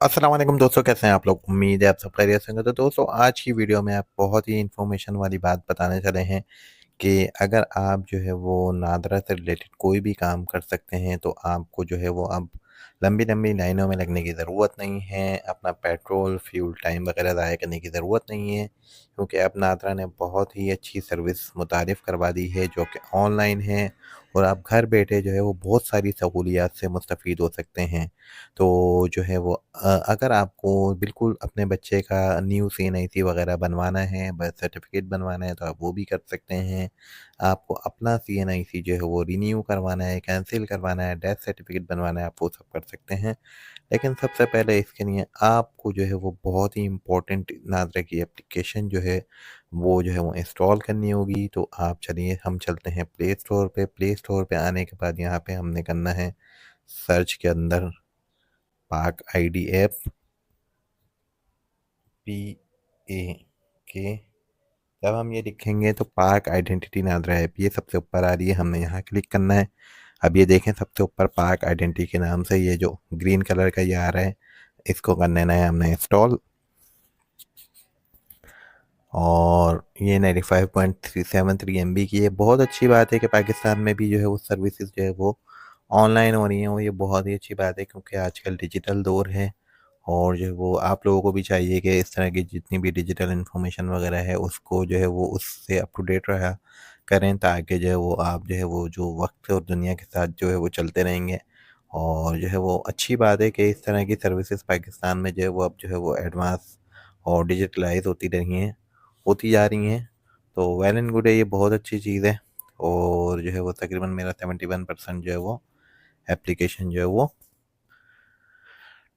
अस्सलाम वालेकुम दोस्तों, कैसे हैं आप लोग। उम्मीद है आप सब खैरियत से होंगे। तो दोस्तों, आज की वीडियो में आप बहुत ही इन्फॉर्मेशन वाली बात बताने चले हैं कि अगर आप जो है वो नादरा से रिलेटेड कोई भी काम कर सकते हैं तो आपको जो है वो अब लंबी लंबी लाइनों में लगने की ज़रूरत नहीं है, अपना पेट्रोल फ्यूल टाइम वगैरह ज़ाया करने की ज़रूरत नहीं है, क्योंकि अब नादरा ने बहुत ही अच्छी सर्विस मुतारिफ़ करवा दी है जो कि ऑनलाइन है। और आप घर बैठे जो है वो बहुत सारी सहूलियात से मुस्तफ़ीद हो सकते हैं। तो जो है वो अगर आपको बिल्कुल अपने बच्चे का न्यू CNIC वगैरह बनवाना है, बर्थ सर्टिफिकेट बनवाना है, तो आप वो भी कर सकते हैं। आपको अपना CNIC जो है वो रिन्यू करवाना है, कैंसिल करवाना है, डेथ सर्टिफिकेट बनवाना है, आप वो सब कर सकते हैं। लेकिन सबसे पहले इसके लिए आपको जो है वो बहुत ही इम्पोर्टेंट नाज़रा की एप्लीकेशन जो है वो जो है इंस्टॉल करनी होगी। तो आप चलिए हम चलते हैं प्ले स्टोर पे। प्ले स्टोर पे आने के बाद यहाँ पे हमने करना है सर्च के अंदर पाक ID ऐप, PAK। जब हम ये लिखेंगे तो पाक आइडेंटिटी नादरा ऐप ये सबसे ऊपर आ रही है, हमने यहाँ क्लिक करना है। अब ये देखें सबसे ऊपर पाक आइडेंटिटी के नाम से ये जो ग्रीन कलर का ये आ रहा है, इसको कर लेना है हमने इंस्टॉल। और ये 95.373 MB की, ये बहुत अच्छी बात है कि पाकिस्तान में भी जो है वो सर्विसेज जो है वो ऑनलाइन हो रही हैं। और ये बहुत ही अच्छी बात है क्योंकि आजकल डिजिटल दौर है। और जो है वो आप लोगों को भी चाहिए कि इस तरह की जितनी भी डिजिटल इन्फॉर्मेशन वगैरह है उसको जो है वो उससे अप टू डेट रहा करें, ताकि जो है वो आप जो है वो जो वक्त और दुनिया के साथ जो है वो चलते रहेंगे। और जो है वो अच्छी बात है कि इस तरह की सर्विसेज पाकिस्तान में जो है वो अब जो है वो एडवांस और डिजिटलाइज होती जा रही हैं। तो वेल एंड गुड है, ये बहुत अच्छी चीज़ है। और जो है वो तकरीबन मेरा 71% जो है वो एप्लीकेशन जो है वो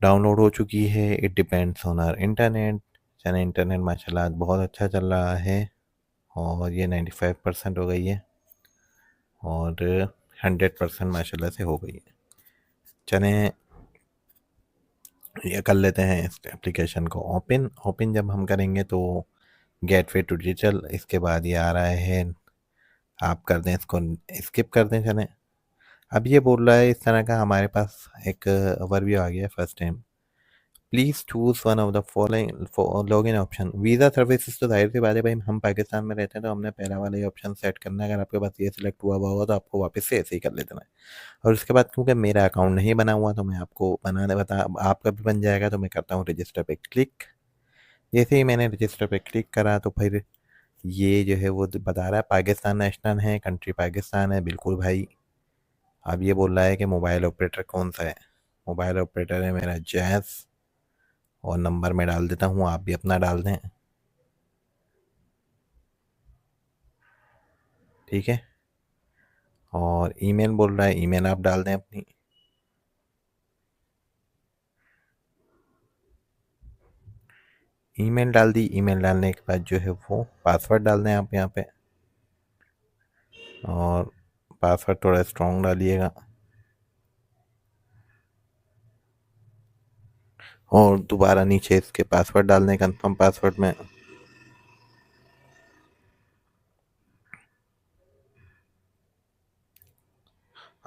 डाउनलोड हो चुकी है। It depends on our internet. Channel internet माशाल्लाह आज बहुत अच्छा चल रहा है। और ये 95% हो गई है और 100% माशाल्लाह से हो गई है। चलें ये कर लेते हैं इस एप्लीकेशन को ओपन। ओपन जब हम करेंगे तो गेटवे टू डिजिटल, इसके बाद ये आ रहा है, आप कर दें इसको, स्किप कर दें। चलें अब ये बोल रहा है इस तरह का, हमारे पास एक ओवरव्यू आ गया first time. Please choose one of the following login option. Visa services तो जाहिर सी बात है भाई, हम पाकिस्तान में रहते हैं तो हमने पहला वाला ये ऑप्शन सेट करना है। अगर आपके पास ये सिलेक्ट हुआ होगा तो आपको वापस से ऐसे ही कर लेना है। और उसके बाद क्योंकि मेरा अकाउंट नहीं बना हुआ तो मैं आपको बनाने बता, आपका भी बन जाएगा। तो मैं करता हूँ रजिस्टर पे क्लिक। जैसे ही मैंने रजिस्टर पे क्लिक करा तो फिर ये जो है वो बता रहा है पाकिस्तान नेशनल है, कंट्री पाकिस्तान है, बिल्कुल भाई। अब ये बोल रहा है कि मोबाइल ऑपरेटर कौन सा है। मोबाइल ऑपरेटर है मेरा जैज़। और नंबर मैं डाल देता हूँ, आप भी अपना डाल दें, ठीक है। और ईमेल बोल रहा है, ईमेल आप डाल दें अपनी। ईमेल डाल दी। ईमेल डालने के बाद जो है वो पासवर्ड डाल दें आप यहाँ पे। और पासवर्ड थोड़ा स्ट्रॉन्ग डालिएगा। और दोबारा नीचे इसके पासवर्ड डालने, कंफर्म पासवर्ड में।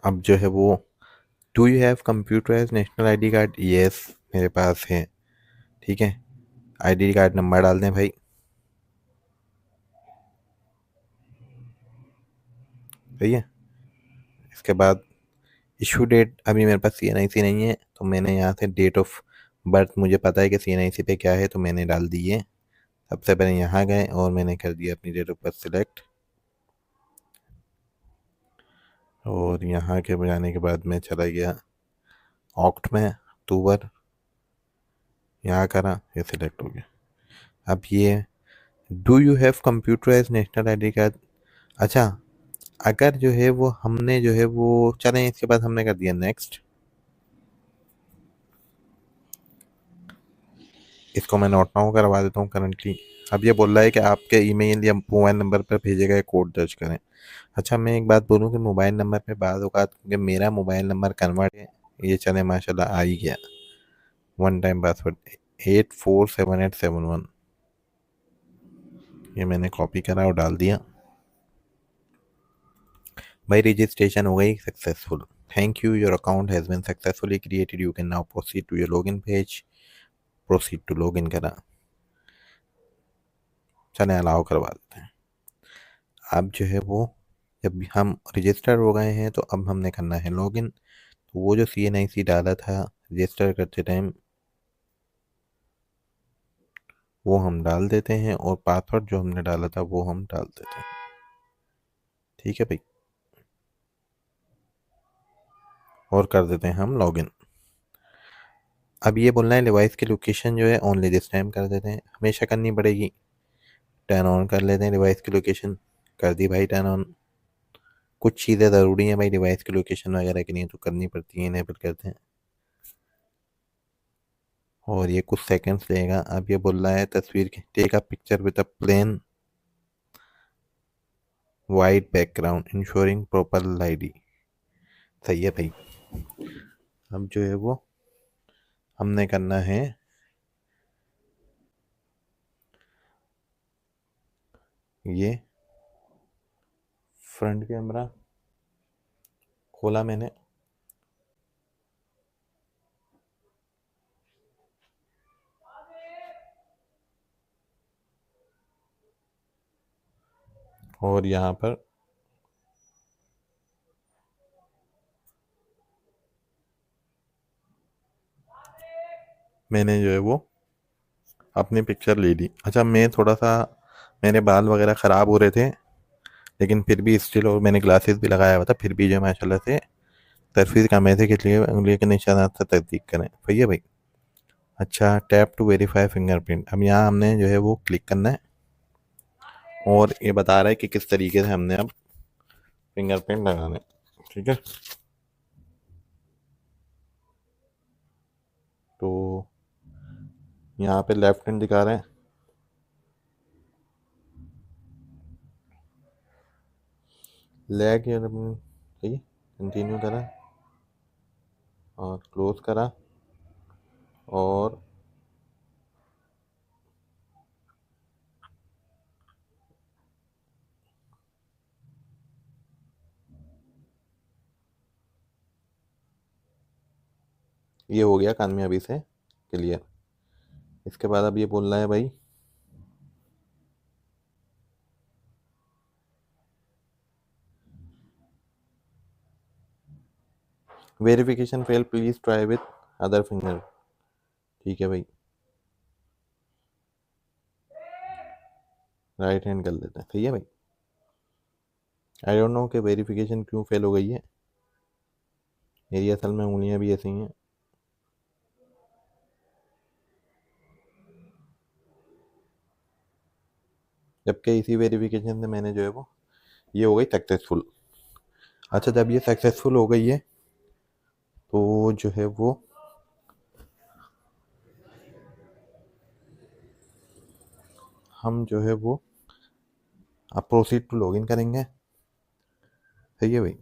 अब जो है वो, do you have computerise national ID card, yes मेरे पास है, ठीक है। ID कार्ड नंबर डाल दें भाई, सही है। इसके बाद इशू डेट, अभी मेरे पास CNIC नहीं है तो मैंने यहाँ से डेट ऑफ बर्थ, मुझे पता है कि CNIC पे क्या है तो मैंने डाल दी है। सबसे पहले यहाँ गए और मैंने कर दिया अपनी डेट ऑफ बर्थ सिलेक्ट। और यहाँ के जाने के बाद मैं चला गया ऑक्ट में, अक्टूबर, यहाँ करा, ये सिलेक्ट हो गया। अब ये do you have computerise national ID card. अच्छा, अगर जो है वो हमने जो है वो, चलें इसके बाद हमने कर दिया नेक्स्ट। इसको मैं नोट डाउन करवा देता हूँ करंटली। अब ये बोल रहा है कि आपके ईमेल या मोबाइल नंबर पर भेजे गए कोड दर्ज करें। अच्छा, मैं एक बात बोलूँ कि मोबाइल नंबर पे बाद औकात, क्योंकि मेरा मोबाइल नंबर कन्वर्ट है, ये चले माशाल्लाह आ ही गया। वन टाइम पासवर्ड 847871, ये मैंने कॉपी करा और डाल दिया भाई। रजिस्ट्रेशन हो गई successful. Thank you, your account has been successfully created, you can now proceed to your login page. Proceed to log in करा, चले अलाउ करवा देते हैं। अब जो है वो जब हम रजिस्टर हो गए हैं तो अब हमने करना है लॉगिन। तो वो जो CNIC डाला था रजिस्टर करते टाइम वो हम डाल देते हैं और पासवर्ड जो हमने डाला था वो हम डाल देते हैं। ठीक है भाई, और कर देते हैं हम लॉगिन। अब ये बोलना है डिवाइस की लोकेशन जो है ओनली दिस टाइम कर देते हैं, हमेशा करनी पड़ेगी। टर्न ऑन कर लेते हैं डिवाइस की लोकेशन, कर दी भाई टर्न ऑन। कुछ चीज़ें ज़रूरी हैं भाई डिवाइस की लोकेशन वगैरह की, नहीं तो करनी पड़ती है, इनेबल करते हैं। और ये कुछ सेकंड्स लेगा। अब ये बोल रहा है तस्वीर की take a picture with a plain white background ensuring proper light. सही है भाई। अब जो है वो हमने करना है ये फ्रंट कैमरा खोला मैंने, और यहाँ पर मैंने जो है वो अपनी पिक्चर ले ली। अच्छा, मैं थोड़ा सा मेरे बाल वगैरह ख़राब हो रहे थे, लेकिन फिर भी स्टिल, और मैंने ग्लासेस भी लगाया हुआ था, फिर भी जो माशाल्लाह से तस्वीर काम ऐसे खींच लिए उंगली के निशानात से तस्दीक करें। सही है भाई। अच्छा, टैप टू वेरीफाई फिंगरप्रिंट। अब यहाँ हमने जो है वो क्लिक करना है और ये बता रहा है कि किस तरीके से हमने अब फिंगरप्रिंट लगाना है। ठीक है, तो यहाँ पे लेफ्ट हैंड दिखा रहे हैं, लेग ठीक है, कंटिन्यू करा और क्लोज करा और ये हो गया कामयाबी से क्लियर। इसके बाद अब ये बोल रहा है भाई verification fail, please try with other finger. ठीक है भाई, राइट हैंड कर लेते हैं। सही है भाई। आई डोंट नो कि वेरिफिकेशन क्यों फेल हो गई है, मेरी असल में उंगलियां भी ऐसी हैं। जबकि इसी वेरिफिकेशन से मैंने जो है वो ये हो गई सक्सेसफुल। अच्छा, जब ये सक्सेसफुल हो गई है तो जो है वो हम जो है वो अब प्रोसीड टू लॉगिन करेंगे। सही है भाई।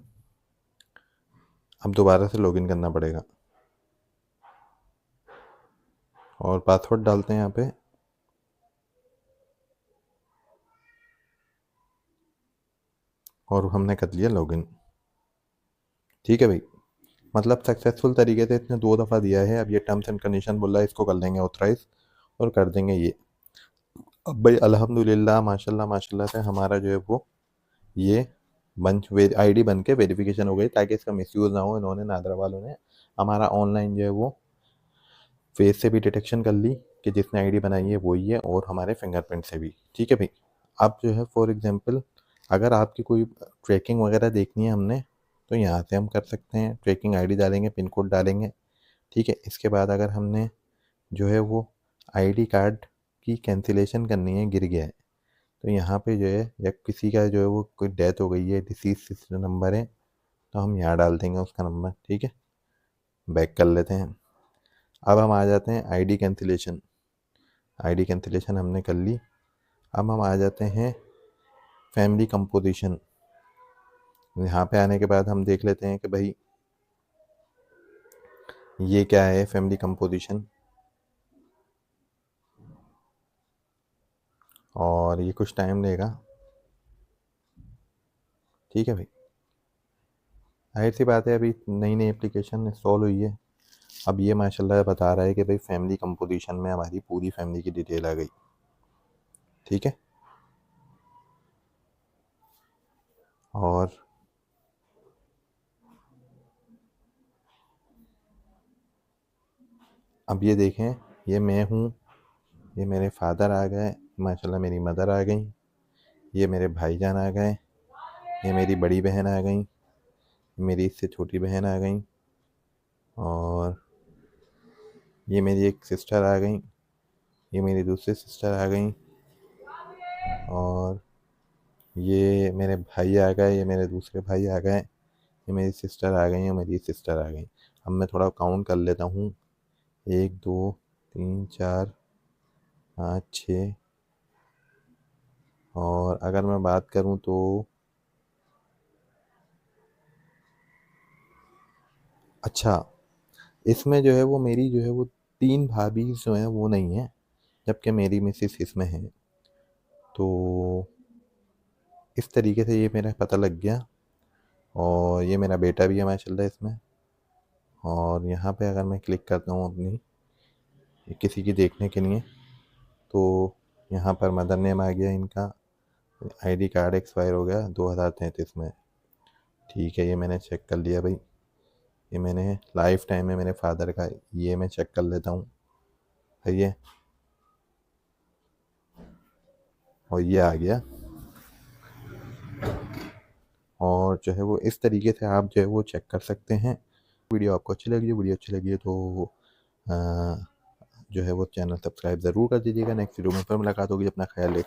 अब दोबारा से लॉगिन करना पड़ेगा और पासवर्ड डालते हैं यहाँ पे। और हमने कर लिया लॉगिन। ठीक है भाई, मतलब सक्सेसफुल तरीके से इसने 2 दफ़ा दिया है। अब ये टर्म्स एंड कंडीशन बोल रहा है, इसको कर लेंगे ऑथराइज और कर देंगे ये। अब भाई अल्हम्दुलिल्लाह माशाल्लाह माशाल्लाह से हमारा जो है वो ये आईडी बन के वेरिफिकेशन हो गई, ताकि इसका मिसयूज़ ना हो। इन्होंने नादरा वालों ने हमारा ऑनलाइन जो है वो फेस से भी डिटेक्शन कर ली कि जिसने आईडी बनाई है वही है, और हमारे फिंगरप्रिंट से भी। ठीक है भाई। अब जो है फॉर एग्जांपल अगर आपकी कोई ट्रैकिंग वगैरह देखनी है हमने, तो यहाँ से हम कर सकते हैं। ट्रैकिंग आईडी डालेंगे, पिन कोड डालेंगे। ठीक है, इसके बाद अगर हमने जो है वो आईडी कार्ड की कैंसिलेशन करनी है, गिर गया है, तो यहाँ पे जो है या किसी का जो है वो कोई डेथ हो गई है, डिसीज नंबर है, तो हम यहाँ डाल देंगे उसका नंबर। ठीक है, बैक कर लेते हैं। अब हम आ जाते हैं आईडी कैंसिलेशन। आईडी कैंसिलेशन हमने कर ली। अब हम आ जाते हैं फैमिली कंपोजिशन। यहाँ पे आने के बाद हम देख लेते हैं कि भाई ये क्या है फैमिली कंपोजिशन, और ये कुछ टाइम लेगा। ठीक है भाई, जाहिर सी बात है अभी नई नई एप्लीकेशन इंस्टॉल हुई है, अब ये माशाल्लाह बता रहा है कि भाई फैमिली कंपोजिशन में हमारी पूरी फैमिली की डिटेल आ गई। ठीक है, और अब ये देखें, ये मैं हूँ, ये मेरे फादर आ गए, माशाल्लाह मेरी मदर आ गई, ये मेरे भाईजान आ गए, ये मेरी बड़ी बहन आ गई, मेरी इससे छोटी बहन आ गई, और ये मेरी एक सिस्टर आ गई, ये मेरी दूसरी सिस्टर आ गई, और ये मेरे भाई आ गए, ये मेरे दूसरे भाई आ गए, ये मेरी सिस्टर आ गई, और मेरी सिस्टर आ गई। अब मैं थोड़ा काउंट कर लेता हूँ, 1 2 3 4 5 6, और अगर मैं बात करूँ तो अच्छा, इसमें जो है वो मेरी जो है वो 3 भाभी जो हैं वो नहीं है, जबकि मेरी मिसेस इसमें है। तो इस तरीके से ये मेरा पता लग गया, और ये मेरा बेटा भी है माशाल्लाह इसमें। और यहाँ पे अगर मैं क्लिक करता हूँ अपनी किसी की देखने के लिए, तो यहाँ पर मदर नेम आ गया इनका, आईडी कार्ड एक्सपायर हो गया 2033 में। ठीक है, ये मैंने चेक कर लिया भाई, ये मैंने लाइफ टाइम में मेरे फादर का, ये मैं चेक कर लेता हूँ, सही है, और ये आ गया। और जो है वो इस तरीके से आप जो है वो चेक कर सकते हैं। वीडियो आपको अच्छी लगी है तो जो है वो चैनल सब्सक्राइब ज़रूर कर दीजिएगा। नेक्स्ट वीडियो में फिर मुलाकात होगी, अपना ख्याल रखिए।